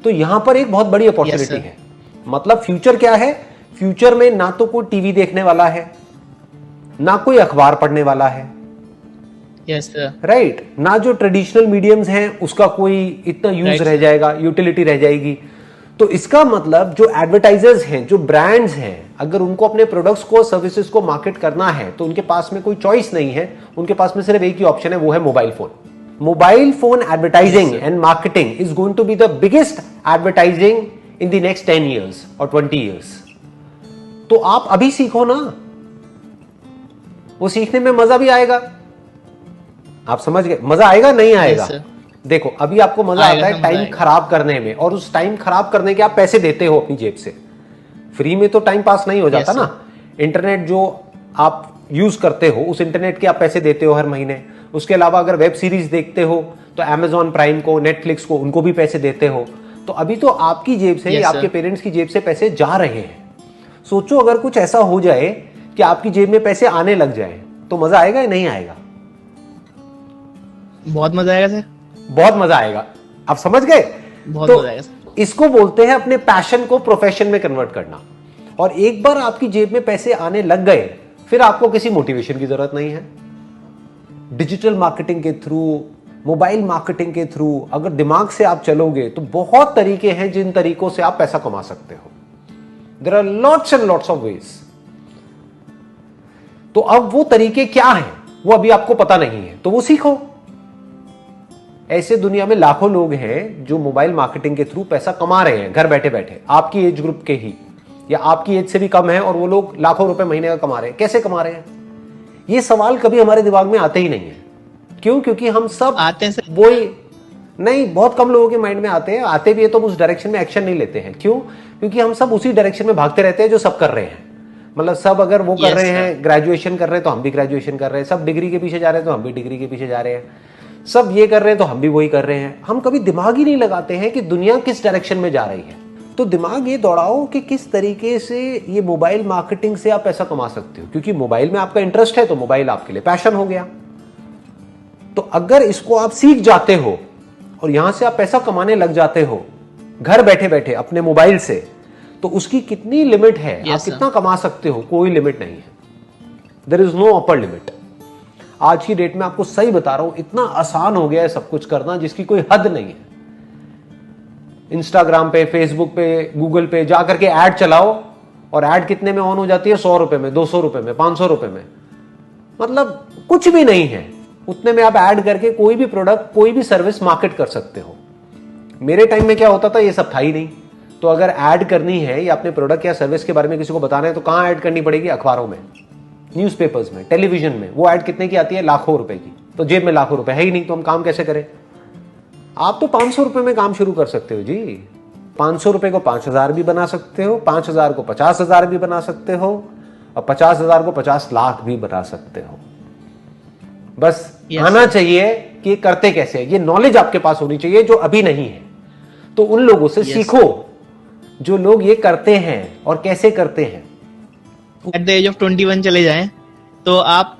तो यहां पर एक बहुत बड़ी अपॉर्चुनिटी है। मतलब फ्यूचर क्या है, फ्यूचर में ना तो कोई टीवी देखने वाला है, ना कोई अखबार पढ़ने वाला है, राइट, ना जो ट्रेडिशनल मीडियम्स हैं उसका कोई इतना यूज रह जाएगा, यूटिलिटी रह जाएगी। तो इसका मतलब जो एडवर्टाइजर्स हैं, जो ब्रांड्स हैं, अगर उनको अपने प्रोडक्ट्स को, सर्विसेज को मार्केट करना है तो उनके पास में कोई चॉइस नहीं है, उनके पास में सिर्फ एक ही ऑप्शन है, वो है mobile phone. Mobile phone advertising and marketing is going to be the biggest advertising in the next 10 years और 20 years। तो आप अभी सीखो ना, वो सीखने में मजा भी आएगा। आप समझ गए, मजा आएगा नहीं आएगा? देखो अभी आपको मजा आता है टाइम खराब करने में, और उस टाइम खराब करने के आप पैसे देते हो अपनी जेब से। फ्री में तो टाइम पास नहीं हो जाता ना। इंटरनेट जो आप यूज करते हो, उस इंटरनेट के आप पैसे देते हो हर महीने। उसके अलावा अगर वेब सीरीज देखते हो तो Amazon प्राइम को, नेटफ्लिक्स को, उनको भी पैसे देते हो। तो अभी तो आपकी जेब से, आपके पेरेंट्स की जेब से पैसे जा रहे हैं। सोचो अगर कुछ ऐसा हो जाए कि आपकी जेब में पैसे आने लग जाए, तो मजा आएगा या नहीं आएगा? बहुत मजा आएगा सर, बहुत मजा आएगा। आप समझ गए? बहुत तो मजा आएगा सर। इसको बोलते हैं अपने पैशन को प्रोफेशन में कन्वर्ट करना। और एक बार आपकी जेब में पैसे आने लग गए, फिर आपको किसी मोटिवेशन की जरूरत नहीं है। डिजिटल मार्केटिंग के थ्रू, मोबाइल मार्केटिंग के थ्रू अगर दिमाग से आप चलोगे तो बहुत तरीके हैं जिन तरीकों से आप पैसा कमा सकते हो। There are lots and lots of ways. तो अब वो तरीके क्या हैं वो अभी आपको पता नहीं है, तो वो सीखो। ऐसे दुनिया में लाखों लोग हैं जो मोबाइल मार्केटिंग के थ्रू पैसा कमा रहे हैं घर बैठे बैठे, आपकी एज ग्रुप के ही, या आपकी एज से भी कम है, और वो लोग लाखों रुपए महीने का कमा रहे हैं। कैसे कमा रहे हैं? ये सवाल कभी हमारे दिमाग में आते ही नहीं है। क्यों? क्योंकि हम सब आते हैं वही नहीं, बहुत कम लोगों के माइंड में आते हैं। आते भी है तो उस डायरेक्शन में एक्शन नहीं लेते हैं। क्यों? क्योंकि हम सब उसी डायरेक्शन में भागते रहते हैं जो सब कर रहे हैं। मतलब सब अगर वो कर रहे हैं, ग्रेजुएशन कर रहे हैं तो हम भी ग्रेजुएशन कर रहे हैं, सब डिग्री के पीछे जा रहे हैं तो हम भी डिग्री के पीछे जा रहे हैं, सब ये कर रहे हैं तो हम भी वही कर रहे हैं। हम कभी दिमाग ही नहीं लगाते हैं कि दुनिया किस डायरेक्शन में जा रही है। तो दिमाग ये दौड़ाओ कि किस तरीके से ये मोबाइल मार्केटिंग से आप पैसा कमा सकते हो। क्योंकि मोबाइल में आपका इंटरेस्ट है तो मोबाइल आपके लिए पैशन हो गया। तो अगर इसको आप सीख जाते हो और यहां से आप पैसा कमाने लग जाते हो घर बैठे बैठे अपने मोबाइल से, तो उसकी कितनी लिमिट है, आप कितना कमा सकते हो, कोई लिमिट नहीं है। There is no upper limit. आज की डेट में आपको सही बता रहा हूं, इतना आसान हो गया है सब कुछ करना जिसकी कोई हद नहीं है। इंस्टाग्राम पे, फेसबुक पे, गूगल पे जाकर के ऐड चलाओ, और ऐड कितने में ऑन हो जाती है? 100 रुपए में, 200 रुपए में, 500 रुपए में। मतलब कुछ भी नहीं है, उतने में आप ऐड करके कोई भी प्रोडक्ट, कोई भी सर्विस मार्केट कर सकते हो। मेरे टाइम में क्या होता था, ये सब था ही नहीं। तो अगर ऐड करनी है या अपने प्रोडक्ट या सर्विस के बारे में किसी को बताना है तो कहां ऐड करनी पड़ेगी? अखबारों में, न्यूज़पेपर्स में, टेलीविजन में। वो ऐड कितने की आती है? लाखों रुपए की। तो जेब में लाखों रुपए है ही नहीं, तो हम काम कैसे करें? आप तो 500 रुपए में काम शुरू कर सकते हो जी। 500 रुपए को 5000 भी बना सकते हो, 5000 को 50,000 भी बना सकते हो, और 50,000 को 50 लाख भी बना सकते हो। बस आना चाहिए कि ये करते कैसे है, ये नॉलेज आपके पास होनी चाहिए जो अभी नहीं है। तो उन लोगों से सीखो जो लोग ये करते हैं और कैसे करते हैं। एट द एज ऑफ 21 चले जाएं तो आप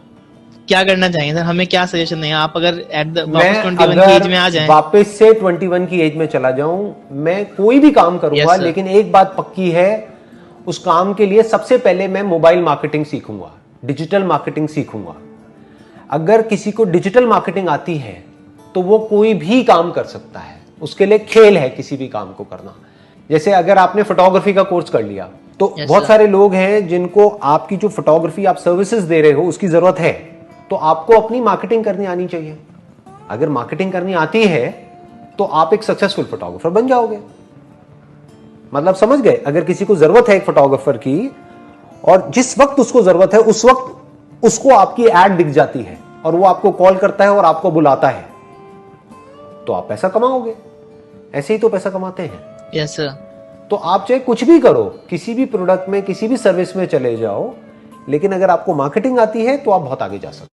क्या करना चाहेंगे सर? हमें क्या सजेशन देंगे आप अगर एट द वापस 21 की एज में आ जाएं? वापस से 21 की एज में चला जाऊं, मैं कोई भी काम करूंगा, लेकिन एक बात पक्की है, उस काम के लिए सबसे पहले मैं मोबाइल मार्केटिंग सीखूंगा, डिजिटल मार्केटिंग सीखूंगा। अगर किसी को डिजिटल मार्केटिंग आती है तो वो कोई भी काम कर सकता है, उसके लिए खेल है किसी भी काम को करना। जैसे अगर आपने फोटोग्राफी का कोर्स कर लिया तो बहुत सारे लोग हैं जिनको आपकी जो फोटोग्राफी आप सर्विसेज दे रहे हो उसकी जरूरत है, तो आपको अपनी मार्केटिंग करनी आनी चाहिए। अगर मार्केटिंग करनी आती है तो आप एक सक्सेसफुल फोटोग्राफर बन जाओगे। मतलब समझ गए? अगर किसी को जरूरत है एक फोटोग्राफर की, और जिस वक्त उसको जरूरत है उस वक्त उसको आपकी एड दिख जाती है और वो आपको कॉल करता है और आपको बुलाता है, तो आप पैसा कमाओगे। ऐसे ही तो पैसा कमाते हैं। Yes sir. तो आप चाहे कुछ भी करो, किसी भी प्रोडक्ट में, किसी भी सर्विस में चले जाओ, लेकिन अगर आपको मार्केटिंग आती है तो आप बहुत आगे जा सकते हो।